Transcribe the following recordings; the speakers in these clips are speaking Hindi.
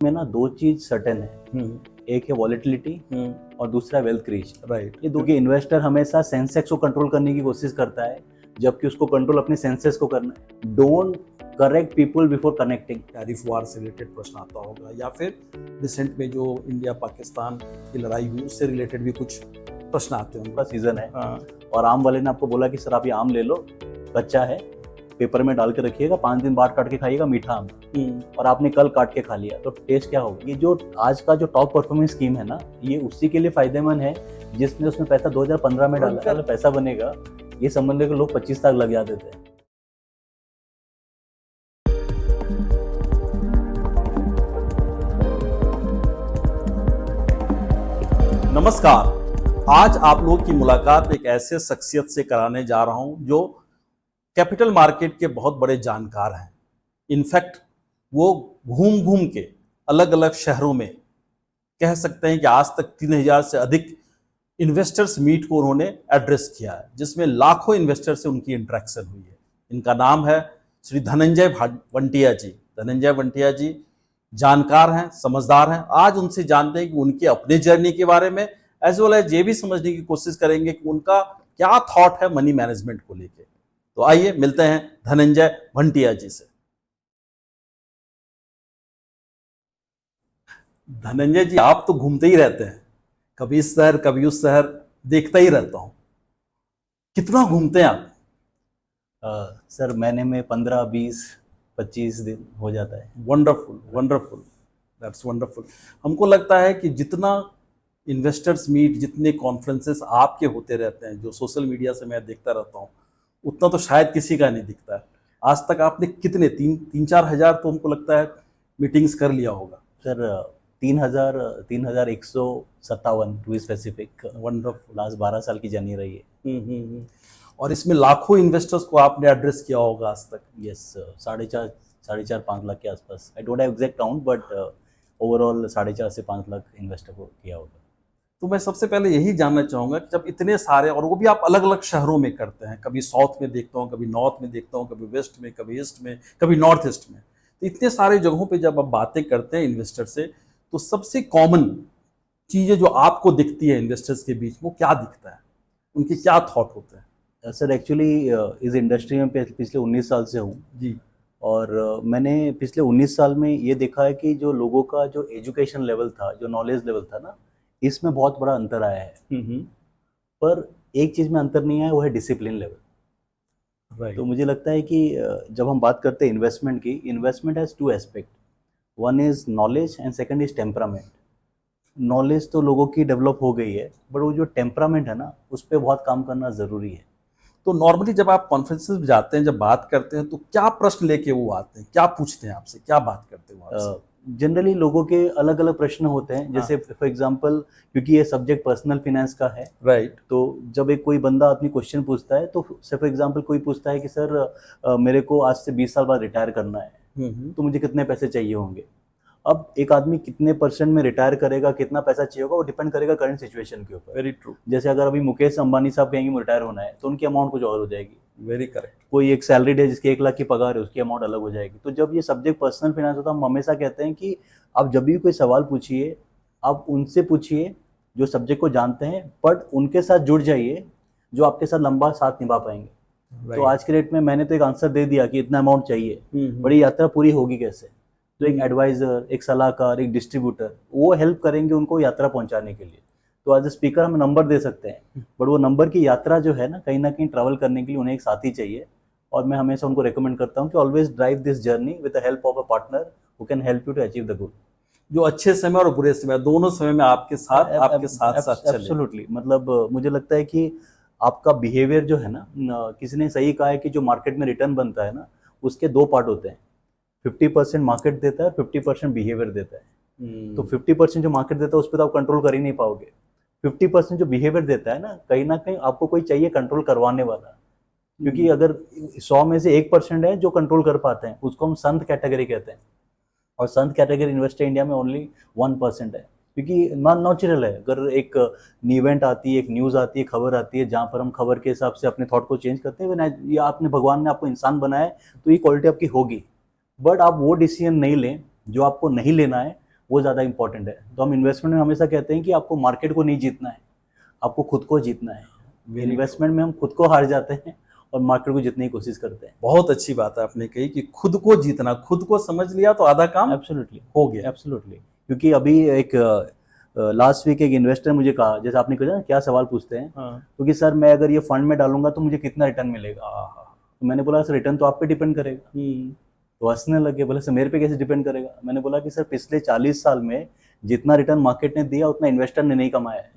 में ना दो चीज सर्टेन है। एक है वॉलेटिलिटी और दूसरा वेल्थ क्रिएशन। राइट। ये दो के इन्वेस्टर हमेशा सेंसेक्स को कंट्रोल करने की कोशिश करता है, जबकि उसको कंट्रोल अपने सेंसेस को करना है। Don't correct people before connecting. Tariff war से रिलेटेड प्रश्न आता होगा, या फिर रिसेंट में जो इंडिया पाकिस्तान की लड़ाई हुई उससे रिलेटेड भी कुछ प्रश्न आते हैं। उनका सीजन है। हाँ। और आम वाले ने आपको बोला कि सर आप ये आम ले लो, कच्चा है, पेपर में डाल के रखिएगा, 5 दिन बाद काट के खाइएगा, मीठा आम। और आपने कल काट के खा लिया तो टेस्ट क्या होगा? ये जो आज का जो टॉप परफॉर्मेंस स्कीम है ना, ये उसी के लिए फायदेमंद है जिसने उसमें पैसा 2015 में डाला। अगर पैसा बनेगा, ये समझ के लोग 25 तक लग जाते थे। नमस्कार, आज आप लोगों की मुलाकात एक ऐसे शख्सियत से कराने जा रहा हूं जो कैपिटल मार्केट के बहुत बड़े जानकार हैं। इनफैक्ट वो घूम घूम के अलग अलग शहरों में कह सकते हैं कि आज तक 3000 से अधिक इन्वेस्टर्स मीट को उन्होंने एड्रेस किया है, जिसमें लाखों इन्वेस्टर से उनकी इंटरेक्शन हुई है। इनका नाम है श्री धनंजय वंटिया जी। धनंजय वंटिया जी जानकार हैं, समझदार हैं। आज उनसे जानते हैं कि उनके अपने जर्नी के बारे में, एज वेल एज ये भी समझने की कोशिश करेंगे कि उनका क्या थॉट है मनी मैनेजमेंट को लेके। तो आइए मिलते हैं धनंजय वंटिया जी से। धनंजय जी, आप तो घूमते ही रहते हैं, कभी इस शहर कभी उस शहर, देखता ही रहता हूं। कितना घूमते हैं आप? सर महीने में 15, 20, 25 दिन हो जाता है। Wonderful, wonderful, that's wonderful. हमको लगता है कि जितना इन्वेस्टर्स मीट, जितने कॉन्फ्रेंसेस आपके होते रहते हैं, जो सोशल मीडिया से मैं देखता रहता हूँ, उतना तो शायद किसी का नहीं दिखता है। आज तक आपने कितने 3-4 हजार तो हमको लगता है मीटिंग्स कर लिया होगा। Sir 3157 to be specific. Wonderful. Last 12 साल की जर्नी रही है। और इसमें लाखों इन्वेस्टर्स को आपने एड्रेस किया होगा आज तक। यस, 4.5 लाख के आसपास। I don't have exact count, but overall 4.5 से 5 लाख इन्वेस्टर को किया होगा। तो मैं सबसे पहले यही जानना चाहूँगा कि जब इतने सारे, और वो भी आप अलग अलग शहरों में करते हैं, कभी साउथ में देखता हूँ, कभी नॉर्थ में देखता हूँ, कभी वेस्ट में, कभी ईस्ट में, कभी नॉर्थ ईस्ट में, तो इतने सारे जगहों पे जब आप बातें करते हैं इन्वेस्टर से, तो सबसे कॉमन चीज़ें जो आपको दिखती है इन्वेस्टर्स के बीच, वो क्या दिखता है? उनके क्या थॉट होते हैं? सर एक्चुअली इस इंडस्ट्री में पिछले 19 साल से हूँ जी। और मैंने पिछले 19 साल में ये देखा है कि जो लोगों का जो एजुकेशन लेवल था, जो नॉलेज लेवल था ना, इसमें बहुत बड़ा अंतर आया है। पर एक चीज़ में अंतर नहीं आया, वो है डिसिप्लिन लेवल। तो मुझे लगता है कि जब हम बात करते हैं इन्वेस्टमेंट की, investment has 2 aspect. One is knowledge and second is temperament. Knowledge तो लोगों की डेवलप हो गई है, बट वो जो टेम्परामेंट है ना, उस पर बहुत काम करना ज़रूरी है। तो नॉर्मली जब आप कॉन्फ्रेंसेस में जाते हैं, जब बात करते हैं, तो क्या प्रश्न लेके वो आते हैं, क्या पूछते हैं आपसे, क्या बात करते हैं आपसे? जनरली लोगों के अलग अलग प्रश्न होते हैं। जैसे फॉर एग्जांपल, क्योंकि ये सब्जेक्ट पर्सनल फाइनेंस का है, राइट। तो जब एक कोई बंदा अपनी क्वेश्चन पूछता है, तो फॉर एग्जांपल कोई पूछता है कि सर मेरे को आज से 20 साल बाद रिटायर करना है, तो मुझे कितने पैसे चाहिए होंगे। अब एक आदमी कितने % में रिटायर करेगा, कितना पैसा चाहिए होगा, वो डिपेंड करेगा करंट सिचुएशन के ऊपर। Very true. जैसे अगर अभी मुकेश अंबानी साहब कहेंगे रिटायर होना है, तो उनकी अमाउंट कुछ और हो जाएगी। Very correct. कोई एक सैलरीड है जिसकी 1 लाख की पगार है, उसकी अमाउंट अलग हो जाएगी। तो जब ये सब्जेक्ट पर्सनल फाइनेंस होता है, हम हमेशा कहते हैं कि आप जब भी कोई सवाल पूछिए, आप उनसे पूछिए जो सब्जेक्ट को जानते हैं, बट उनके साथ जुड़ जाइए जो आपके साथ लंबा साथ निभा पाएंगे। तो आज के डेट में मैंने तो एक आंसर दे दिया कि इतना अमाउंट चाहिए, बड़ी यात्रा पूरी होगी कैसे? तो एक एडवाइजर, एक सलाहकार, एक डिस्ट्रीब्यूटर, वो हेल्प करेंगे उनको यात्रा पहुंचाने के लिए। तो एज ए स्पीकर हम नंबर दे सकते हैं, बट वो नंबर की यात्रा जो है ना कहीं ट्रैवल करने के लिए उन्हें एक साथी चाहिए। और मैं हमेशा उनको रिकमेंड करता हूँ कि always drive this journey with the help of a partner who can help you to achieve the goal. जो अच्छे समय और बुरे समय, दोनों समय में आपके साथ चले। एब्सोल्युटली। मतलब मुझे लगता है कि आपका बिहेवियर जो है ना, किसी ने सही कहा है कि जो मार्केट में रिटर्न बनता है ना, उसके 2 पार्ट होते हैं। 50% मार्केट देता है, 50% बिहेवियर देता है। तो 50% जो मार्केट देता है उस पर तो आप कंट्रोल कर ही नहीं पाओगे। 50% जो बिहेवियर देता है ना कहीं आपको कोई चाहिए कंट्रोल करवाने वाला। क्योंकि अगर 100 में से 1% है जो कंट्रोल कर पाते हैं, उसको हम संत कैटेगरी कहते हैं। और संत कैटेगरी इन्वेस्टर इंडिया में ओनली 1% है, क्योंकि नॉन नेचुरल है। अगर एक इवेंट आती है, एक न्यूज़ आती है, खबर आती है, जहाँ पर हम खबर के हिसाब से अपने थॉट को चेंज करते हैं, या आपने भगवान ने आपको इंसान बनाया है, तो ये क्वालिटी आपकी होगी। बट आप वो डिसीजन नहीं लें जो आपको नहीं लेना है, वो ज़्यादा इंपॉर्टेंट है। तो हम इन्वेस्टमेंट में हमेशा कहते हैं कि आपको मार्केट को नहीं जीतना है, आपको खुद को जीतना है। इन्वेस्टमेंट में हम खुद को हार जाते हैं और मार्केट को जीतने की कोशिश करते हैं। बहुत अच्छी बात है आपने कही कि खुद को जीतना, खुद को समझ लिया तो आधा काम एब्सोल्युटली हो गया। एब्सोल्युटली। क्योंकि अभी एक लास्ट वीक एक इन्वेस्टर मुझे कहा, जैसे आपने कहा ना क्या सवाल पूछते हैं, हाँ। क्योंकि सर मैं अगर ये फंड में डालूंगा तो मुझे कितना रिटर्न मिलेगा। तो मैंने बोला सर रिटर्न तो आप पे डिपेंड करेगा। तो हंसने लगे, बोले सर मेरे पे कैसे डिपेंड करेगा। मैंने बोला कि सर पिछले 40 साल में जितना रिटर्न मार्केट ने दिया उतना इन्वेस्टर ने नहीं कमाया है।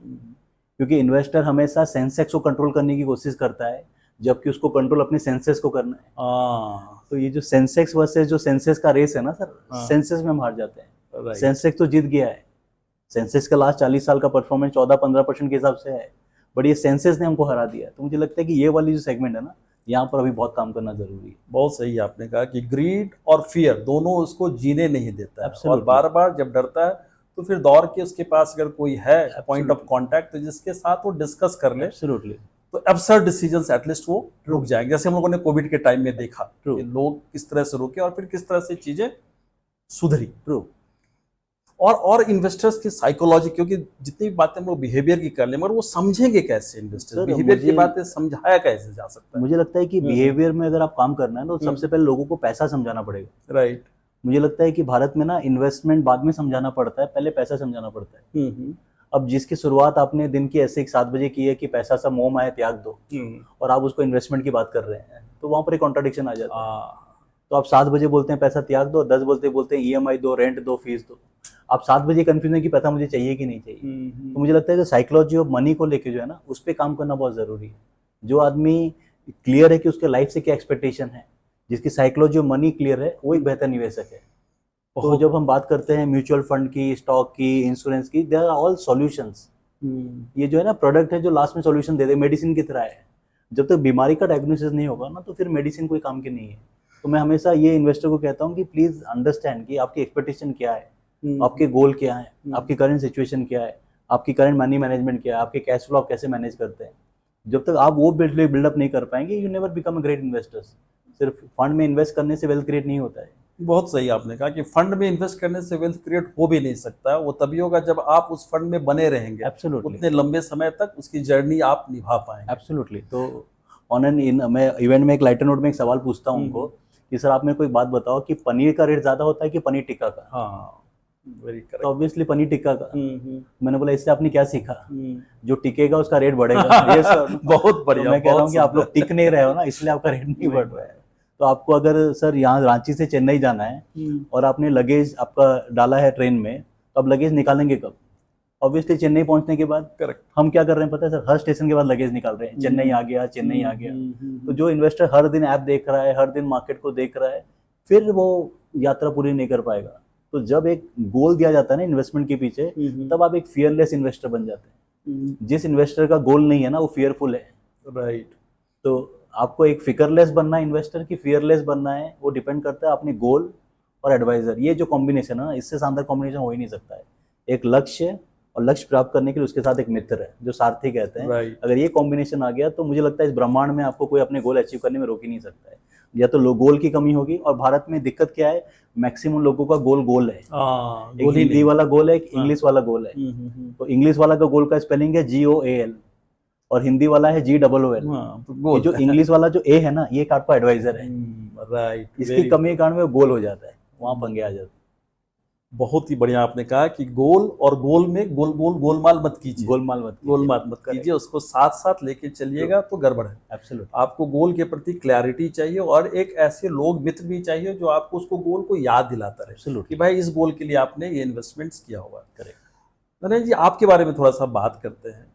क्योंकि इन्वेस्टर हमेशा सेंसेक्स को कंट्रोल करने की कोशिश करता है, जबकि उसको कंट्रोल अपने सेंसेस को करना है। तो ये जो सेंसेक्स वर्सेस जो सेंसेस का रेस है ना सर, सेंसेस में हम हार जाते हैं। सेंसेक्स तो जीत गया है, सेंसेस का लास्ट 40 साल का परफॉर्मेंस 14-15% के हिसाब से है, बट ये सेंसेस ने हमको हरा दिया। तो मुझे लगता है कि ये वाली जो सेगमेंट है ना, यहाँ पर अभी बहुत काम करना जरूरी है। बहुत सही आपने कहा कि ग्रीड और फियर दोनों उसको जीने नहीं देता है, और बार बार जब डरता है तो फिर दौड़ के उसके पास अगर कोई है पॉइंट ऑफ कांटेक्ट तो जिसके साथ वो डिस्कस कर ले, एब्सोल्युटली, तो एब्सर्ड डिसीजंस एटलीस्ट वो रुक जाएंगे। जैसे हम लोगों ने कोविड के टाइम में देखा कि लोग किस तरह से रुके और फिर किस तरह से चीजें सुधरी। और इन्वेस्टर्स की साइकोलॉजी, क्योंकि जितनी भी बातें हम लोग बिहेवियर की कर ले, मगर वो समझेंगे कैसे इन्वेस्टर्स, बिहेवियर की बातें समझाया कैसे जा सकता है? मुझे लगता है कि बिहेवियर में अगर आप काम करना है तो सबसे पहले लोगों को पैसा समझाना पड़ेगा। राइट। मुझे लगता है कि भारत में ना इन्वेस्टमेंट बाद में समझाना पड़ता है, पहले पैसा समझाना पड़ता है। अब जिसकी शुरुआत आपने दिन की ऐसे 7 बजे की है कि पैसा सा मोह माया त्याग दो, और आप उसको इन्वेस्टमेंट की बात कर रहे हैं, तो वहां पर एक कॉन्ट्राडिक्शन आ जाता है। तो आप 7 बजे बोलते हैं पैसा त्याग दो, 10 बोलते हैं EMI दो, रेंट दो, फीस दो। आप 7 बजे कंफ्यूजन कि पैसा मुझे चाहिए कि नहीं चाहिए। तो मुझे लगता है कि साइकोलॉजी ऑफ मनी को लेके जो है ना, उस पर काम करना बहुत जरूरी है। जो आदमी क्लियर है कि उसके लाइफ से क्या एक्सपेक्टेशन है, जिसकी साइकोलॉजी ऑफ मनी क्लियर है, वो एक बेहतर निवेशक है। तो जब हम बात करते हैं म्यूचुअल फंड की, स्टॉक की, इंश्योरेंस की, दे आर ऑल सॉल्यूशंस। ये जो है ना प्रोडक्ट है जो लास्ट में सॉल्यूशन दे दे, मेडिसिन की तरह है। जब तक बीमारी का डायग्नोसिस नहीं होगा ना, तो फिर मेडिसिन कोई काम की नहीं है। तो मैं हमेशा ये इन्वेस्टर को कहता हूँ कि प्लीज अंडरस्टैंड कि आपकी एक्सपेक्टेशन क्या है, आपके गोल क्या है, आपकी करंट सिचुएशन क्या है, आपकी करंट मनी मैनेजमेंट क्या है, आपके कैश फ्लो आप कैसे मैनेज करते हैं। जब तक आप वो बिल्डअप नहीं कर पाएंगे, you never become a great investors. सिर्फ फंड में इन्वेस्ट करने से वेल्थ क्रिएट नहीं होता है। बहुत सही आपने कहा कि फंड में इन्वेस्ट करने से वेल्थ क्रिएट हो भी नहीं सकता। वो तभी होगा जब आप उस फंड में बने रहेंगे, एब्सोल्युटली, उतने लंबे समय तक उसकी जर्नी आप निभा पाएंगे। एब्सोल्युटली। तो मैं इवेंट में एक लाइटर नोट में एक सवाल पूछता हूँ उनको कि सर आप मेरे को एक बात बताओ कि पनीर का रेट ज्यादा होता है कि पनीर टिक्का का? हाँ, वेरी करेक्ट। तो ऑब्वियसली पनीर टिक्का का। मैंने बोला इससे आपने क्या सीखा? जो टिकेगा उसका रेट बढ़ेगा। ये सर बहुत बढ़िया। तो मैं कह रहा हूँ कि आप लोग टिक नहीं रहे हो ना, इसलिए आपका रेट नहीं बढ़ रहा है। तो आपको अगर सर यहाँ रांची से चेन्नई जाना है और आपने लगेज आपका डाला है ट्रेन में, तो अब लगेज निकालेंगे कब? ऑब्वियसली चेन्नई पहुंचने के बाद। करेक्ट। हम क्या कर रहे हैं पता है सर, हर स्टेशन के बाद लगेज निकाल रहे हैं, चेन्नई आ गया, चेन्नई आ गया। तो जो इन्वेस्टर हर दिन ऐप देख रहा है, हर दिन मार्केट को देख रहा है, फिर वो यात्रा पूरी नहीं कर पाएगा। तो जब एक गोल दिया जाता है ना इन्वेस्टमेंट के पीछे, तब आप एक फियरलेस इन्वेस्टर बन जाते हैं। जिस इन्वेस्टर का गोल नहीं है ना, वो फियरफुल है। राइट। तो आपको एक फिकरलेस बनना है इन्वेस्टर की फियरलेस बनना है, वो डिपेंड करता है अपने गोल और एडवाइजर। ये जो कॉम्बिनेशन है ना, इससे शानदार कॉम्बिनेशन हो ही नहीं सकता है। एक लक्ष्य और लक्ष्य प्राप्त करने के लिए उसके साथ एक मित्र है, जो सारथी कहते हैं। अगर ये कॉम्बिनेशन आ गया तो मुझे लगता है इस ब्रह्मांड में आपको कोई अपने गोल अचीव करने में रोक ही नहीं सकता है। या तो गोल की कमी होगी, और भारत में दिक्कत क्या है, मैक्सिमम लोगों का गोल है। एक हिंदी वाला गोल है, एक इंग्लिश वाला गोल है। तो इंग्लिश वाला का गोल का स्पेलिंग है GOAL और हिंदी वाला है GOOL। जो इंग्लिश वाला जो ए है ना, ये एक आपका एडवाइजर है। राइट। इसकी कमी के कारण में गोल हो जाता है, वहां पंगे आ जाते हैं। बहुत ही बढ़िया आपने कहा कि गोल और गोल में गोलमाल मत कीजिए। गोलमाल मत कीजिए, उसको साथ साथ लेके चलिएगा तो गड़बड़ है। एब्सोल्युटली। आपको गोल के प्रति क्लैरिटी चाहिए, और एक ऐसे लोग मित्र भी चाहिए जो आपको उसको गोल को याद दिलाता रहे कि भाई इस गोल के लिए आपने ये इन्वेस्टमेंट्स किया हुआ है। करेक्ट। नरेंद्र जी, आपके बारे में थोड़ा सा बात करते हैं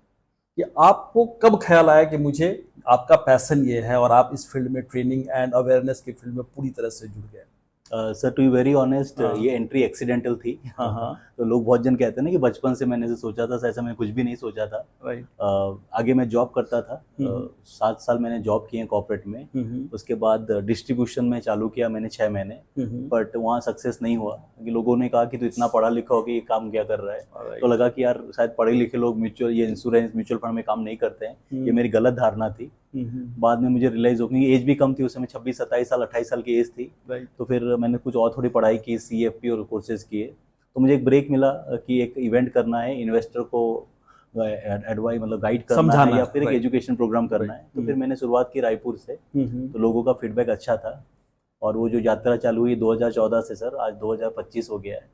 कि आपको कब ख्याल आया कि मुझे, आपका पैशन ये है और आप इस फील्ड में ट्रेनिंग एंड अवेयरनेस की फील्ड में पूरी तरह से जुड़ गए? Sir to be very honest, ये एंट्री एक्सीडेंटल थी। तो लोग बहुत जन कहते हैं ना कि बचपन से मैंने सोचा था, ऐसा मैं कुछ भी नहीं सोचा था। आगे मैं जॉब करता था, 7 साल मैंने जॉब किए कॉर्पोरेट में। उसके बाद डिस्ट्रीब्यूशन में चालू किया मैंने 6 महीने, बट वहाँ सक्सेस नहीं हुआ क्योंकि लोगों ने कहा कि तू इतना पढ़ा लिखा हो कि ये काम क्या कर रहा है। तो लगा कि यार शायद पढ़े लिखे लोग इंश्योरेंस म्यूचुअल फंड में काम नहीं करते हैं। ये मेरी गलत धारणा थी। बाद में मुझे रियलाइज हो गई, एज भी कम थी उस समय, 26, 27 साल 28 साल की एज थी। तो फिर मैंने कुछ और थोड़ी पढ़ाई की, CFP और कोर्सेज किए, तो मुझे एक ब्रेक मिला कि एक इवेंट करना है, इन्वेस्टर को एडवाइस मतलब गाइड करना समझाना है या है, फिर एक right. एजुकेशन प्रोग्राम करना है। तो फिर मैंने शुरुआत की रायपुर से, तो लोगों का फीडबैक अच्छा था और वो जो यात्रा चालू हुई 2014 से सर, आज 2025 हो गया है।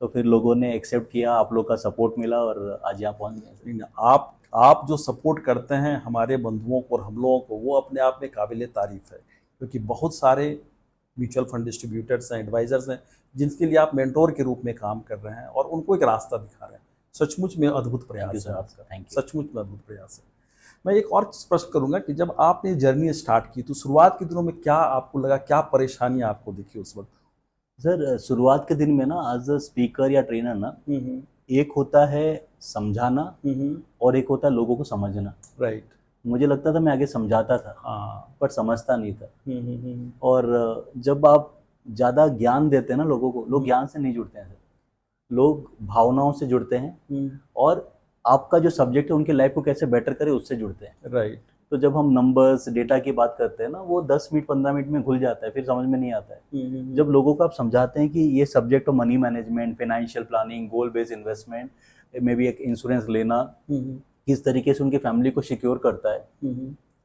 तो फिर लोगों ने एक्सेप्ट किया, आप लोग का सपोर्ट मिला और आज यहाँ पहुँच गए। नहीं, आप जो सपोर्ट करते हैं हमारे बंधुओं को और हम लोगों को, वो अपने आप में काबिल तारीफ है, क्योंकि बहुत सारे म्यूचुअल फंड डिस्ट्रीब्यूटर्स हैं, एडवाइजर्स हैं, जिनके लिए आप मेंटोर के रूप में काम कर रहे हैं और उनको एक रास्ता दिखा रहे हैं। सचमुच में अद्भुत प्रयास है आपका, थैंक यू। सचमुच में अद्भुत प्रयास है। मैं एक और प्रश्न करूंगा कि जब आपने जर्नी स्टार्ट की तो शुरुआत के दिनों में क्या आपको लगा, क्या परेशानियां आपको दिखी उस वक्त? सर शुरुआत के दिन में ना एज अ स्पीकर या ट्रेनर ना, एक होता है समझाना और एक होता है लोगों को समझना। राइट। मुझे लगता था मैं आगे समझाता था, हाँ। पर समझता नहीं था। और जब आप ज़्यादा ज्ञान देते हैं ना लोगों को, लोग ज्ञान से नहीं जुड़ते हैं सर, लोग भावनाओं से जुड़ते हैं और आपका जो सब्जेक्ट है उनकी लाइफ को कैसे बेटर करे उससे जुड़ते हैं। राइट। तो जब हम नंबर्स डेटा की बात करते हैं ना, वो 10 मिनट 15 मिनट में घुल जाता है, फिर समझ में नहीं आता है। जब लोगों को आप समझाते हैं कि ये subject of money management, financial planning, goal based investment, may be एक इंश्योरेंस लेना किस तरीके से उनकी फैमिली को सिक्योर करता है,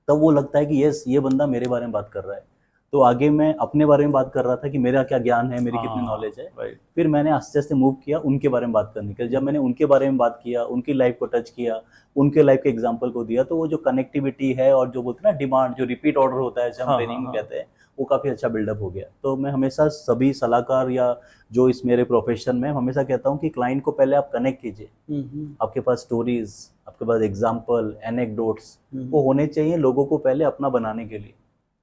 तब वो लगता है कि यस ये बंदा मेरे बारे में बात कर रहा है। तो आगे मैं अपने बारे में बात कर रहा था कि मेरा क्या ज्ञान है, मेरी कितनी नॉलेज है। फिर मैंने आस्ते आस्ते मूव किया उनके बारे में बात करने के लिए। जब मैंने उनके बारे में बात किया, उनकी लाइफ को टच किया, उनके लाइफ के एग्जाम्पल को दिया, तो वो जो कनेक्टिविटी है और जो बोलते हैं ना डिमांड, जो रिपीट ऑर्डर होता है, जैसे हम ट्रेनिंग में कहते हैं, वो काफ़ी अच्छा बिल्डअप हो गया। तो मैं हमेशा सभी सलाहकार या जो इस मेरे प्रोफेशन में हमेशा कहता हूँ कि क्लाइंट को पहले आप कनेक्ट कीजिए। आपके पास स्टोरीज, आपके पास एग्जाम्पल, एनेक्डोट्स वो होने चाहिए लोगों को पहले अपना बनाने के लिए।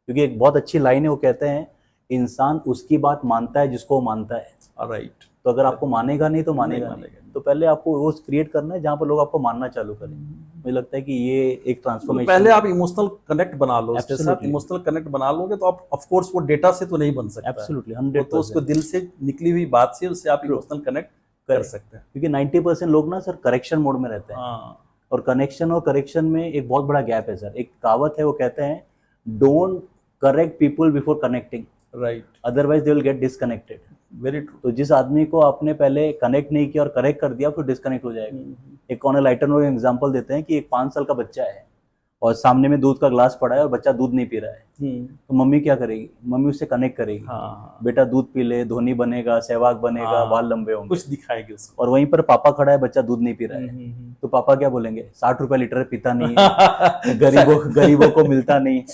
क्योंकि एक बहुत अच्छी लाइन है, वो कहते हैं इंसान उसकी बात मानता है जिसको वो मानता है। राइट। तो अगर आपको मानेगा नहीं तो मानेगा नहीं। तो पहले आपको वो क्रिएट करना है जहाँ पर लोग आपको मानना चालू करें। मुझे लगता है कि ये एक ट्रांसफॉर्मेशन, पहले आप इमोशनल कनेक्ट बना लो उसके साथ। इमोशनल कनेक्ट बना लोगे तो आप ऑफ कोर्स वो डेटा से तो नहीं बन सकता। एब्सोल्युटली 100%। तो उसको दिल से निकली हुई बात से उससे आप इमोशनल कनेक्ट कर सकते हैं। क्योंकि 90% लोग ना सर करेक्शन मोड में रहते हैं। और कनेक्शन और करेक्शन में एक बहुत बड़ा गैप है सर। एक कहावत है, वो कहते हैं don't correct people before connecting, right, otherwise they will get disconnected. Very true. तो जिस आदमी को आपने पहले कनेक्ट नहीं किया और करेक्ट कर दिया, फिर डिस्कनेक्ट हो जाएगा। एक ऑन लाइटर नोट एग्जांपल देते हैं कि एक 5 साल का बच्चा है और सामने में दूध का ग्लास पड़ा है और बच्चा दूध नहीं पी रहा है। तो मम्मी क्या करेगी? मम्मी उससे कनेक्ट करेगी। बेटा दूध पी ले, धोनी बनेगा, सहवाग बनेगा, बाल लंबे होंगे, कुछ दिखाएगी उसको। और वहीं पर पापा खड़ा है, बच्चा दूध नहीं पी रहा है। तो पापा क्या बोलेंगे? 60 रुपए लीटर पीता नहीं है, गरीबों को मिलता नहीं है।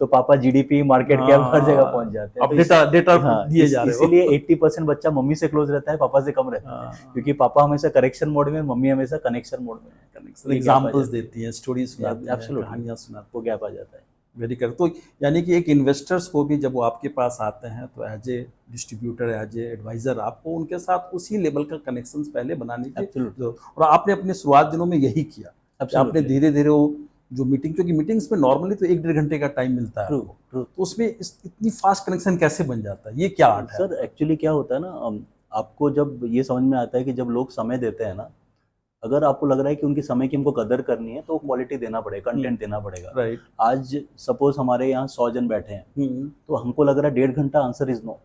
तो पापा जीडीपी, मार्केट कैप हर जगह पहुंच जाते हैं। अब डेटा दिए जा रहे हो। इसीलिए 80% बच्चा मम्मी से क्लोज रहता है, पापा से कम रहता है। क्योंकि पापा हमेशा करेक्शन मोड में, मम्मी हमेशा कनेक्शन मोड में। एग्जांपल्स देती हैं, स्टोरीज सुनाती हैं, कहानियां सुनाती, वो गैप आ जाता है। Very correct. तो यानी कि एक इन्वेस्टर्स को भी जब वो आपके पास आते हैं तो as a distributor, as a advisor, आपको उनके साथ उसी लेवल का कनेक्शन पहले बनाने की, और आपने अपने शुरुआत दिनों में यही किया। आपने धीरे धीरे वो जो मीटिंग, क्योंकि मीटिंग्स में नॉर्मली तो 1-1.5 घंटे का टाइम मिलता है, तो उसमें इतनी फास्ट कनेक्शन कैसे बन जाता है? ये क्या आर्ट है? सर एक्चुअली क्या होता है ना, आपको जब ये समझ में आता है कि जब लोग समय देते हैं ना, अगर आपको लग रहा है कि उनके समय की हमको कदर करनी है, तो क्वालिटी देना पड़ेगा, कंटेंट देना पड़ेगा। राइट। आज सपोज हमारे यहाँ 100 जन बैठे हैं, तो हमको लग रहा है 1.5 घंटा आंसर इज नो,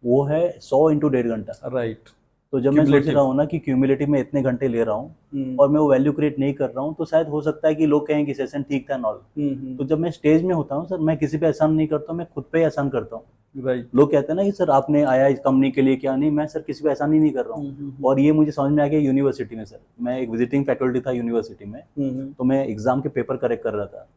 वो है 100 × 1.5 घंटा। राइट। तो जब मैं सोच रहा हूँ ना कि क्यूमुलेटिव में इतने घंटे ले रहा हूँ और मैं वो वैल्यू क्रिएट नहीं कर रहा हूँ, तो शायद हो सकता है कि लोग कहें कि सेशन ठीक था नॉल। तो जब मैं स्टेज में होता हूँ सर, मैं किसी पे एहसान नहीं करता हूँ, मैं खुद पे एहसान करता हूँ। राइट। लोग कहते हैं ना कि सर आपने आया इस कंपनी के लिए, क्या नहीं, मैं सर किसी पे एहसान ही नहीं कर रहा हूँ। और ये मुझे समझ में आ गया यूनिवर्सिटी में। सर मैं एक विजिटिंग फैकल्टी था यूनिवर्सिटी में, तो मैं एग्जाम के पेपर करेक्ट कर रहा था।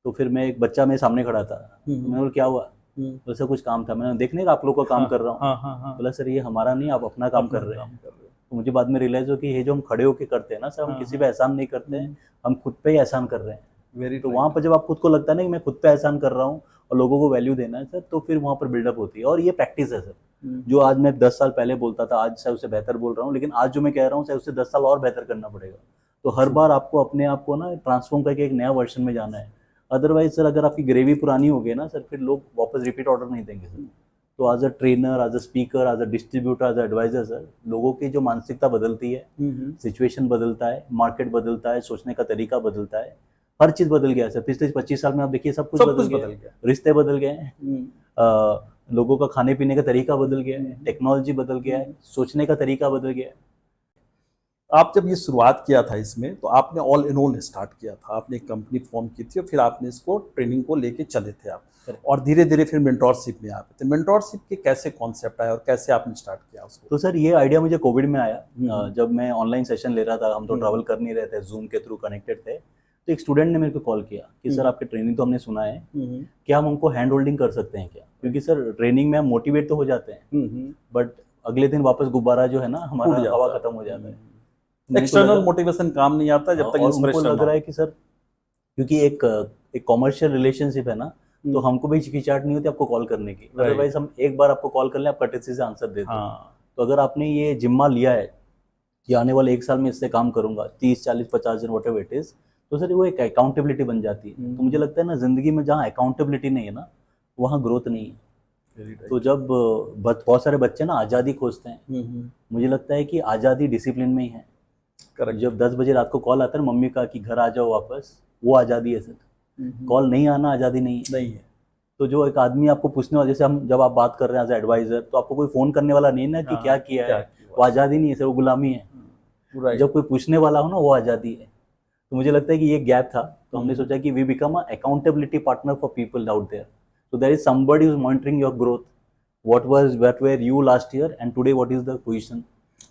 तो फिर मैं, एक बच्चा मेरे सामने खड़ा था, मैंने बोला क्या हुआ? वैसे कुछ काम था, मैंने देखने का आप लोग का काम कर रहा हूँ। बोला सर ये हमारा नहीं, आप अपना काम कर रहे हैं। तो मुझे बाद में रियलाइज हो कि ये जो हम खड़े होके करते हैं ना सर, हम किसी पे एहसान नहीं करते हैं, हम खुद पे ही एहसान कर रहे हैं। वेरी। तो वहाँ पर जब आप खुद को लगता है ना कि मैं खुद पे एहसान कर रहा हूँ और लोगों को वैल्यू देना है सर, तो फिर वहाँ पर बिल्डअप होती है। और ये प्रैक्टिस है सर, जो आज मैं 10 साल पहले बोलता था, आज शायद उससे बेहतर बोल रहा हूँ, लेकिन आज जो मैं कह रहा हूँ शायद उससे 10 साल और बेहतर करना पड़ेगा। तो हर बार आपको अपने आप को ना ट्रांसफॉर्म करके एक नया वर्जन में जाना है। अदरवाइज सर अगर आपकी ग्रेवी पुरानी हो गई ना सर, फिर लोग वापस रिपीट ऑर्डर नहीं देंगे सर। तो as a trainer, as a speaker, as a distributor, as a advisor sir, लोगों की जो मानसिकता बदलती है, सिचुएशन बदलता है, मार्केट बदलता है, सोचने का तरीका बदलता है, हर चीज़ बदल गया है सर। पिछले 25 साल में आप देखिए सब कुछ बदल गया। रिश्ते बदल गए हैं, लोगों का खाने पीने का तरीका बदल गया है, टेक्नोलॉजी बदल गया है, सोचने का तरीका बदल गया है। आप जब ये शुरुआत किया था इसमें तो आपने ऑल इन ऑल स्टार्ट किया था, आपने एक कंपनी फॉर्म की थी और फिर आपने इसको ट्रेनिंग को लेके चले थे आप, और धीरे धीरे फिर मेंटोरशिप में आप थे। मेंटोरशिप के कैसे कॉन्सेप्ट आए और कैसे आपने स्टार्ट किया उसको? तो सर ये आइडिया मुझे कोविड में आया, जब मैं ऑनलाइन सेशन ले रहा था, हम तो ट्रैवल कर नहीं रहे थे, जूम के थ्रू कनेक्टेड थे, तो एक स्टूडेंट ने मेरे को कॉल किया कि सर आपके ट्रेनिंग तो हमने सुना है, क्या हम हमको हैंड होल्डिंग कर सकते हैं क्या? क्योंकि सर ट्रेनिंग में हम मोटिवेट तो हो जाते हैं, बट अगले दिन वापस गुब्बारा जो है ना हमारा हवा खत्म हो जाता है। एक्सटर्नल मोटिवेशन काम नहीं आता जब तक और उनको इंस्पिरेशन लग रहा है कि सर क्योंकि एक कमर्शियल रिलेशनशिप है ना, तो हमको भी हिचकिचाहट नहीं होती आपको कॉल करने की, अदरवाइज हम एक बार आपको कॉल कर लें, आप कटेसी से आंसर देते हैं। तो अगर आपने ये जिम्मा लिया है कि आने वाले एक साल में इससे काम करूंगा 30 40 50 दिन व्हाटएवर इट इज, तो सर वो एक अकाउंटेबिलिटी बन जाती है। तो मुझे लगता है ना, जिंदगी में जहाँ अकाउंटेबिलिटी नहीं है ना, वहाँ ग्रोथ नहीं है। तो जब बहुत सारे बच्चे ना आज़ादी खोजते हैं, मुझे लगता है कि आज़ादी डिसिप्लिन में ही है। करेक्ट। जब 10 बजे रात को कॉल आता है ना मम्मी का कि घर आ जाओ वापस, वो आज़ादी है सर। कॉल नहीं आना आज़ादी नहीं है। तो जो एक आदमी आपको पूछने वाला, जैसे हम जब आप बात कर रहे हैं एज एडवाइजर, तो आपको कोई फोन करने वाला नहीं है ना कि क्या किया है, वो आज़ादी नहीं है सर, वो गुलामी है। जब कोई पूछने वाला हो ना, वो आज़ादी है। तो मुझे लगता है कि ये गैप था, तो हमने सोचा कि we become a accountability partner for people out there. So there is somebody who is monitoring your growth, what where you last year and today what is the position.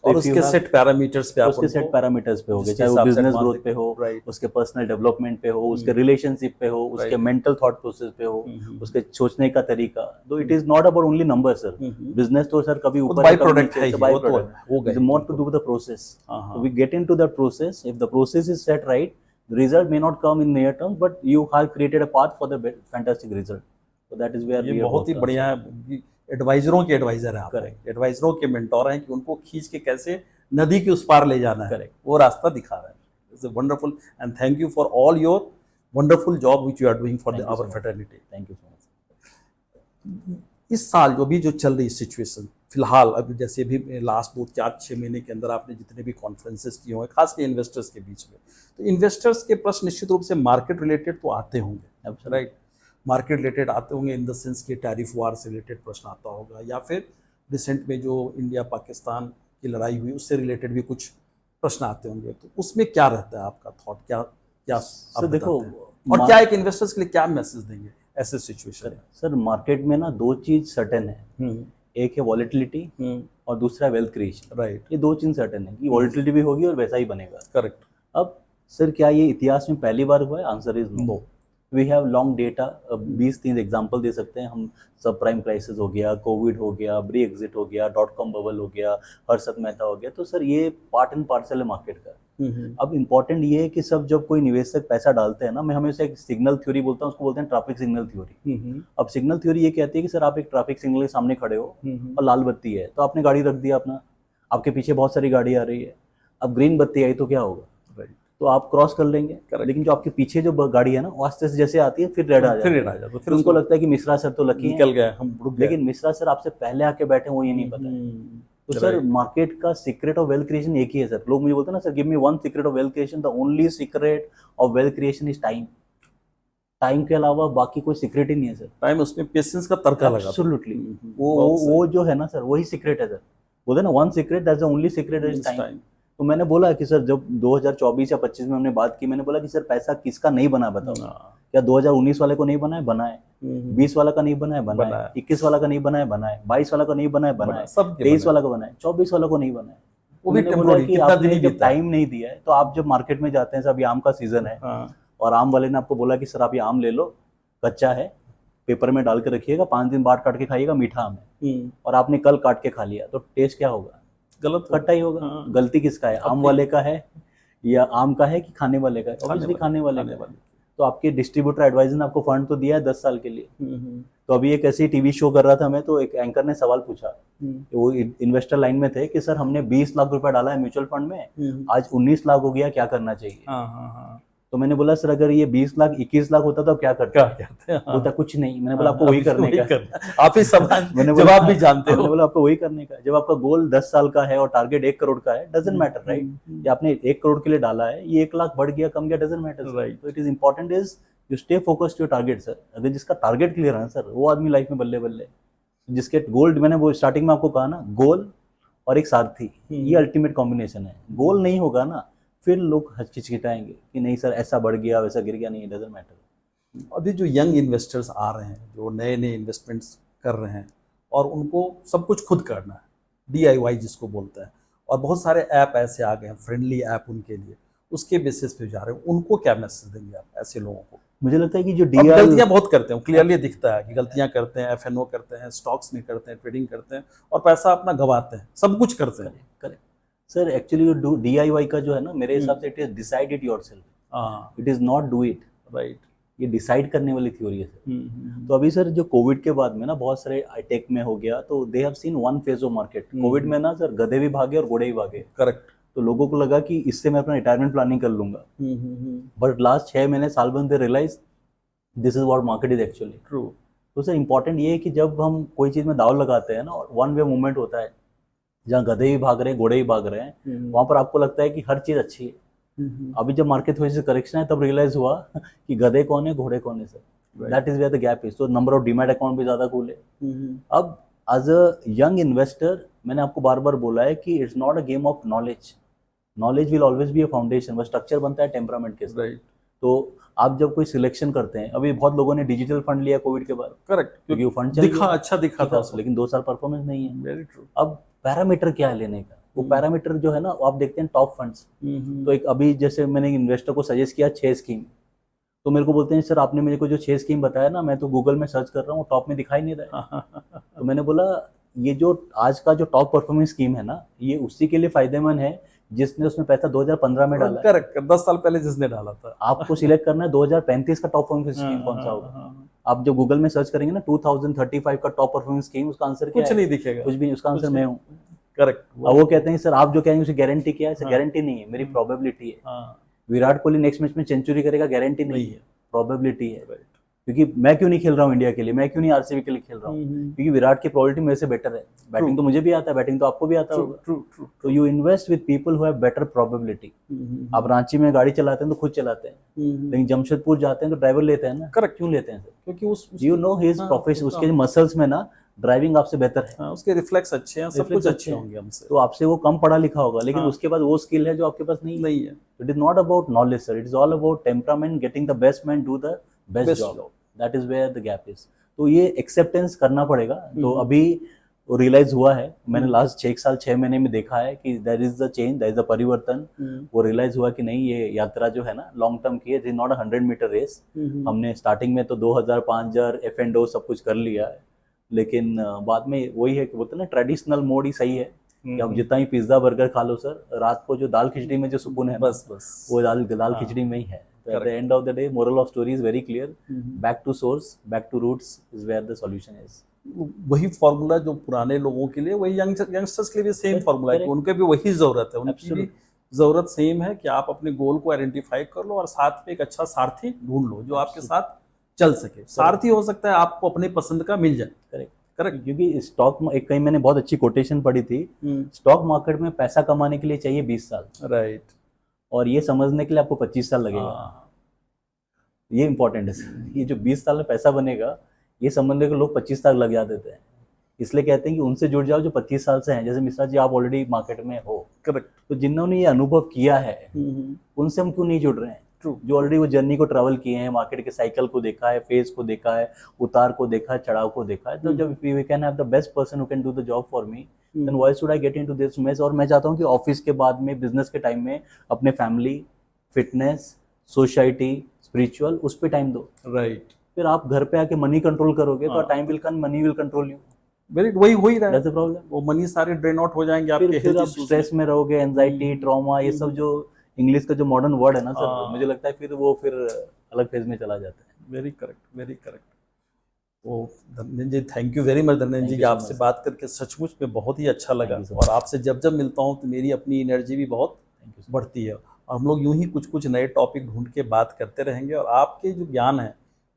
और उसके सेट पैरामीटर्स पे, उसके सेट पैरामीटर्स पे हो गए, चाहे वो बिजनेस ग्रोथ पे हो, उसके पर्सनल डेवलपमेंट पे हो, उसके रिलेशनशिप पे हो, उसके मेंटल थॉट प्रोसेस पे हो, उसके सोचने का तरीका। तो it is not about only number sir. Business तो सर कभी ऊपर बाय प्रोडक्ट है, by product, is more to do with the process. We get into that process, if the process is set right, the result may not come in near term, but you have created a path for the fantastic result. So that is where ये बहुत ही बढ़िया है। एडवाइजरों के एडवाइजर है आप, करेक्ट, एडवाइजरों के मेंटोर हैं कि उनको खींच के कैसे नदी के उस पार ले जाना है, करेक्ट, वो रास्ता दिखा रहा है। It's wonderful and thank you for all your wonderful job which you are doing for our fraternity. Thank you so much. इस साल जो भी जो चल रही सिचुएशन फिलहाल, अभी जैसे भी लास्ट 2-4-6 महीने के अंदर आपने जितने भी कॉन्फ्रेंसेस किए होंगे, खासकर इन्वेस्टर्स के बीच में, तो इन्वेस्टर्स के प्रश्न निश्चित रूप से मार्केट रिलेटेड तो आते होंगे, राइट? मार्केट रिलेटेड आते होंगे इन द सेंस कि टैरिफ वार से रिलेटेड प्रश्न आता होगा, या फिर रिसेंट में जो इंडिया पाकिस्तान की लड़ाई हुई उससे रिलेटेड भी कुछ प्रश्न आते होंगे। तो उसमें क्या रहता है आपका थॉट, क्या क्या आप देखो, और क्या एक इन्वेस्टर्स के लिए क्या मैसेज देंगे ऐसे सिचुएशन? सर मार्केट में ना दो चीज सर्टेन है, एक है वॉलेटिलिटी और दूसरा वेल्थ क्रिएशन, राइट? ये दो चीज सर्टेन है कि वॉलेटिलिटी भी होगी और वैसा ही बनेगा। करेक्ट। अब सर क्या ये इतिहास में पहली बार हुआ है? Answer is no. We have long data. 20-30 example दे सकते हैं हम। सब प्राइम क्राइसिस हो गया, कोविड हो गया, ब्री एग्जिट हो गया, .com बबल हो गया, हर्षद मेहता हो गया। तो सर ये पार्ट एंड पार्सल है मार्केट का। अब इम्पोर्टेंट ये है कि सब जब कोई निवेशक पैसा डालते हैं ना, मैं हमेशा एक सिग्नल थ्योरी बोलता हूँ, उसको बोलते हैं ट्रैफिक सिग्नल थ्योरी। अब सिग्नल थ्योरी ये कहती है कि सर आप एक ट्रैफिक सिग्नल के सामने खड़े हो और लाल बत्ती है, तो आपने गाड़ी रख दिया अपना, आपके पीछे बहुत सारी गाड़ी आ रही है। अब ग्रीन बत्ती आई तो क्या होगा? तो आप क्रॉस कर लेंगे, लेकिन जो आपके पीछे जो गाड़ी है ना, वो आस्ते से जैसे आती है फिर रेड आ जाता है, फिर उनको लगता है कि मिश्रा सर तो लकी निकल गए, हम रुक गए। लेकिन मिश्रा सर आपसे पहले आके बैठे, वो ये नहीं पता है। तो सर मार्केट का सीक्रेट ऑफ वेल्थ क्रिएशन एक ही है सर। लोग मुझे बोलते हैं ना, sir give me one secret of wealth creation. The only secret of wealth creation is time. Time के अलावा बाकी कोई सीक्रेट ही नहीं है सर। टाइम, उसमें पेशेंस का तड़का लगा। एब्सोल्युटली। वो जो है ना सर, वही सीक्रेट है सर। बोलते हैं ना, one secret, that's the only secret is time. तो मैंने बोला कि सर जब 2024 या 25 में हमने बात की, मैंने बोला कि सर पैसा किसका नहीं बना बताओ। क्या 2019 वाले को नहीं बना है? बना है। 20 वाला का नहीं बना है? बना है। 21 वाला का नहीं बना है? बना है। 22 वाला का नहीं बना है? बना है। 23 वाला का बना है। 24 वाला को नहीं बना है। वो भी टेम्पोररी, कि आपने जब टाइम नहीं दिया है, तो आप जब मार्केट में जाते हैं, सब आम का सीजन है और आम वाले ने आपको बोला कि सर आप ये आम ले लो, कच्चा है, पेपर में डाल के रखिएगा, 5 दिन बाद काट के खाइएगा, मीठा आम है, और आपने कल काट के खा लिया, तो टेस्ट क्या होगा? गलत, खट्टा ही होगा। गलती किसका है? आम वाले का है या आम का है कि खाने वाले का है? ऑब्वियसली खाने वाले का। तो आपके डिस्ट्रीब्यूटर एडवाइजर ने आपको फंड तो दिया है 10 साल के लिए। तो अभी एक ऐसी टीवी शो कर रहा था मैं, तो एक एंकर ने सवाल पूछा, वो इन्वेस्टर लाइन में थे, कि सर हमने 20 लाख रुपया डाला है म्यूचुअल फंड में, आज 19 लाख हो गया, क्या करना चाहिए? तो मैंने बोला सर अगर ये 20 लाख 21 लाख होता तो क्या करते? होता कुछ नहीं। मैंने बोला आपको वही करने का। आप ही सवाल जवाब भी जानते हो। मैंने बोला आपको वही करने का। जब आपका गोल 10 साल का है और टारगेट 1 करोड़ का है, डजंट मैटर, राइट? ये आपने 1 करोड़ के लिए डाला है, ये 1 लाख बढ़ गया, कम गया, डजंट मैटर, राइट? तो it is important is you stay focused to your target sir. अगर जिसका टारगेट क्लियर है सर, वो आदमी लाइफ में बल्ले बल्ले। जिसके गोल, मैंने वो स्टार्टिंग में आपको कहा ना, गोल और एक सारथी, ये अल्टीमेट कॉम्बिनेशन है। गोल नहीं होगा ना, फिर लोग हिचकिचाएंगे कि नहीं सर ऐसा बढ़ गया वैसा गिर गया, नहीं, इट डजंट मैटर। अभी जो यंग इन्वेस्टर्स आ रहे हैं, जो नए नए इन्वेस्टमेंट्स कर रहे हैं और उनको सब कुछ खुद करना है, DIY जिसको बोलते हैं, और बहुत सारे ऐप ऐसे आ गए हैं, फ्रेंडली ऐप उनके लिए, उसके बेसिस पे जा रहे हैं, उनको क्या मैसेज देंगे आप ऐसे लोगों को? मुझे लगता है कि जो अब गलतियां बहुत करते हैं, क्लियरली दिखता है कि गलतियां करते हैं, FNO करते हैं, स्टॉक्स में करते हैं, ट्रेडिंग करते हैं और पैसा अपना गंवाते हैं, सब कुछ करते हैं। करेक्ट सर, एक्चुअली जो DIY का जो है ना, मेरे हिसाब से it is decide it yourself, हाँ, it is not do it, right. ये डिसाइड करने वाली थ्योरी है सर। तो अभी सर जो कोविड के बाद में ना बहुत सारे टेक में हो गया, तो they have seen one phase of market. Covid में ना सर गधे भी भागे और घोड़े भी भागे। करेक्ट। तो लोगों को लगा कि इससे मैं अपना रिटायरमेंट प्लानिंग कर लूंगा, बट लास्ट 6 महीने साल भर they realize this is what market is actually true. तो सर इंपॉर्टेंट ये है कि जब हम कोई चीज़ में दाव लगाते हैं ना, और वन वे मूवमेंट होता है, जहाँ गधे भी भाग रहे हैं घोड़े भी भाग रहे हैं, वहाँ पर आपको लगता है कि हर चीज़ अच्छी है। अभी जब मार्केट थोड़ी सी करेक्शन है, तब रियलाइज हुआ कि गधे कौन है घोड़े कौन है sir. That is where the gap is. तो नंबर ऑफ डीमैट अकाउंट भी ज़्यादा खुले। अब एज अ यंग इन्वेस्टर मैंने आपको बार बार बोला है कि it's not a game of knowledge, knowledge will always be a foundation, बस स्ट्रक्चर बनता है टेम्परामेंट के साथ। राइट। तो आप जब कोई सिलेक्शन करते हैं, अभी बहुत लोगों ने डिजिटल फंड लिया कोविड के बाद, करेक्ट, क्योंकि वो फंड दिखा अच्छा दिखा था, लेकिन 2 साल परफॉर्मेंस नहीं है। Very true. अब पैरामीटर क्या है लेने का, वो पैरामीटर जो है ना, आप देखते हैं टॉप फंड्स। तो एक अभी जैसे मैंने इन्वेस्टर को सजेस्ट किया 6 स्कीम, तो मेरे को बोलते हैं सर आपने मेरे को जो 6 स्कीम बताया ना, मैं तो गूगल में सर्च कर रहा हूँ, टॉप में दिखाई नहीं रहा है। तो मैंने बोला ये जो आज का जो टॉप परफॉर्मिंग स्कीम है ना, ये उसी के लिए फायदेमंद है जिसने उसमें पैसा 2015 में डाला है। करेक्ट, 10 साल पहले जिसने डाला था। आपको सिलेक्ट करना है 2035 का टॉप परफॉर्मिंग स्कीम कौन सा होगा। आप जो गूगल में सर्च करेंगे ना 2035 का टॉप परफॉर्मिंग स्कीम, उसका आंसर क्या है? कुछ नहीं दिखेगा, कुछ भी नहीं, उसका आंसर मैं हूँ। करेक्ट। अब वो कहते हैं सर आप जो कहेंगे उसकी गारंटी क्या है? गारंटी नहीं है, मेरी प्रोबेबिलिटी है। विराट कोहली नेक्स्ट मैच में सेंचुरी करेगा, गारंटी नहीं है, प्रोबेबिलिटी है। क्योंकि मैं क्यों नहीं खेल रहा हूँ इंडिया के लिए, मैं क्यों नहीं RCB के लिए खेल रहा हूँ? क्योंकि विराट की प्रोबेबिलिटी मेरे से बेटर है। बैटिंग तो मुझे भी आता है, बैटिंग तो आपको भी आता होगा। तो you invest with people who have better probability. आप रांची में गाड़ी चलाते हैं तो खुद चलाते हैं, लेकिन जमशेदपुर जाते हैं तो ड्राइवर लेते हैं ना। करेक्ट। क्यों लेते हैं सर? क्योंकि उस यू नो हिज प्रोफेशन, उसके मसल्स में ना ड्राइविंग आपसे बेहतर है, उसके रिफ्लेक्स अच्छे हैं, सब कुछ अच्छे होंगे हमसे। तो आपसे वो कम पढ़ा लिखा होगा, लेकिन उसके पास वो स्किल है जो आपके पास नहीं है। It is not about knowledge sir, it is all about temperament, getting the best man do the best job. That is where the gap is. तो ये एक्सेप्टेंस करना पड़ेगा। तो अभी वो रियलाइज हुआ है, मैंने लास्ट 6 साल 6 महीने में देखा है कि there is the change, there is the परिवर्तन। वो रियलाइज हुआ कि नहीं, ये यात्रा जो है ना लॉन्ग टर्म की है, it is not 100 metre race. हमने स्टार्टिंग में तो 2000 5000 F&O सब कुछ कर लिया है, लेकिन बाद में वही है कि बोलते हैं ना, ट्रेडिशनल मोड ही सही है कि आप जितना ही पिज्जा बर्गर खा लो सर, रात को जो दाल खिचड़ी में जो सुकून है, बस वो दाल खिचड़ी में ही है। At the end of the day, moral of story is very clear. Back to source, back to roots is where the solution is. वही फॉर्मूला जो पुराने लोगों के लिए, वही यंगस्टर्स के लिए भी सेम फॉर्मूला है कि उनके भी वही जरूरत है, उनकी भी जरूरत सेम है कि आप अपने गोल को आइडेंटिफाई कर लो और साथ में एक अच्छा सारथी ढूंढ लो जो आपके साथ चल सके। सारथी हो सकता है आपको अपने पसंद का मिल जाए। करेक्ट। क्योंकि स्टॉक में एक कहीं मैंने बहुत अच्छी कोटेशन पढ़ी थी, स्टॉक मार्केट में पैसा कमाने के लिए चाहिए 20 साल, राइट, और ये समझने के लिए आपको 25 साल लगेगा। ये इंपॉर्टेंट है। ये जो 20 साल में पैसा बनेगा, ये समझने के लोग 25 साल लग जाते थे। इसलिए कहते हैं कि उनसे जुड़ जाओ जो 25 साल से हैं। जैसे मिश्रा जी, आप ऑलरेडी मार्केट में हो। करेक्ट। तो जिन्होंने ये अनुभव किया है उनसे हम क्यों नहीं जुड़ रहे हैं? जो ऑलरेडी वो जर्नी को ट्रैवल किए हैं, मार्केट के साइकिल को देखा है, फेज को देखा है, उतार को देखा है, चढ़ाव को देखा है। तो जब we can have the best person who can do the job for me, then why should I get into this match? और मैं चाहता हूँ कि ऑफिस के बाद में, बिजनेस के टाइम में अपने फैमिली, फिटनेस, सोसाइटी, स्पिरिचुअल, उस पर टाइम दो। राइट। फिर आप घर पे आके मनी कंट्रोल करोगे तो time will come, money will control you. वही हो ही रहा है। That's the problem. वो मनी सारे ड्रेन आउट हो जाएंगे आपके, फिर आप स्ट्रेस में रहोगे, एंजाइटी, ट्रॉमा, ये सब जो इंग्लिश का जो मॉडर्न वर्ड है ना सर, मुझे लगता है फिर अलग फेज में चला जाता है। Very correct, very correct. तो Dharmendra ji, thank you very much Dharmendra ji, आपसे बात करके सचमुच में बहुत ही अच्छा लगा। और आपसे जब जब मिलता हूँ तो मेरी अपनी एनर्जी भी बहुत बढ़ती है। और हम लोग यूं ही कुछ कुछ नए टॉपिक ढूंढ के बात करते रहेंगे। और आपके जो ज्ञान है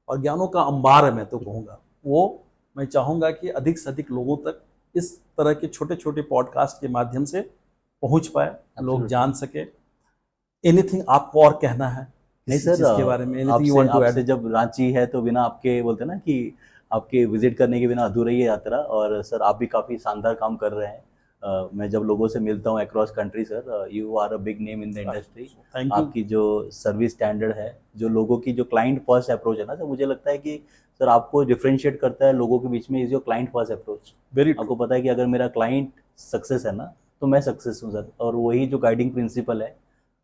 और ज्ञानों का अंबार है, मैं तो कहूँगा, वो मैं चाहूँगा कि अधिक से अधिक लोगों तक इस तरह के छोटे छोटे पॉडकास्ट के माध्यम से पहुँच पाए, लोग जान सके। एनीथिंग आपको और कहना है नहीं सर इसके बारे में? Anything you want to add? जब रांची है तो बिना आपके बोलते ना कि आपके विजिट करने के बिना अधूरी है यात्रा। और सर आप भी काफ़ी शानदार काम कर रहे हैं। मैं जब लोगों से मिलता हूँ across country sir, you are a big name in the industry. Thank you. आपकी जो सर्विस स्टैंडर्ड है, जो लोगों की जो क्लाइंट फर्स्ट अप्रोच है ना सर, मुझे लगता है कि सर आपको डिफरेंशिएट करता है लोगों के बीच में इज जो क्लाइंट फर्स्ट अप्रोच। वेरी आपको पता है कि अगर मेरा क्लाइंट सक्सेस है ना तो मैं सक्सेस हूँ सर, और वही जो गाइडिंग प्रिंसिपल है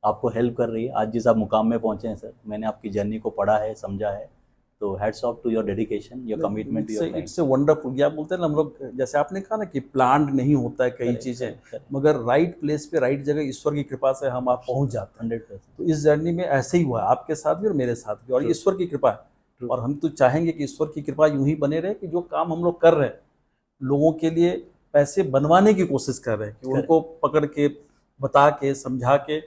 आपको हेल्प कर रही है। आज जिस आप मुकाम में पहुंचे हैं सर, मैंने आपकी जर्नी को पढ़ा है, समझा है, तो hats off to your dedication, your commitment to your client. It's wonderful. क्या बोलते हैं ना हम लोग, जैसे आपने कहा ना कि प्लान्ड नहीं होता है कई चीजें, मगर राइट प्लेस पे राइट जगह ईश्वर की कृपा से हम आप पहुंच जाते हैं। 100%। तो इस जर्नी में ऐसे ही हुआ है आपके साथ भी और मेरे साथ भी, और ईश्वर की कृपा है। और हम तो चाहेंगे कि ईश्वर की कृपा यूं ही बने रहे कि जो काम हम लोग कर रहे हैं लोगों के लिए पैसे बनवाने की कोशिश कर रहे हैं, कि उनको पकड़ के बता के समझा के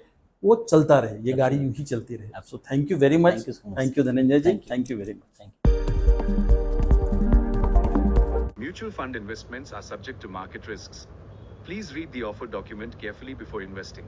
वो चलता रहे, ये गाड़ी यूं ही चलती रहे। So thank you very much. Thank you so much. Thank you Dhananjay ji, Thank you. Thank you very much. Thank you. Mutual fund investments are subject to market risks. Please read the offer document carefully before investing.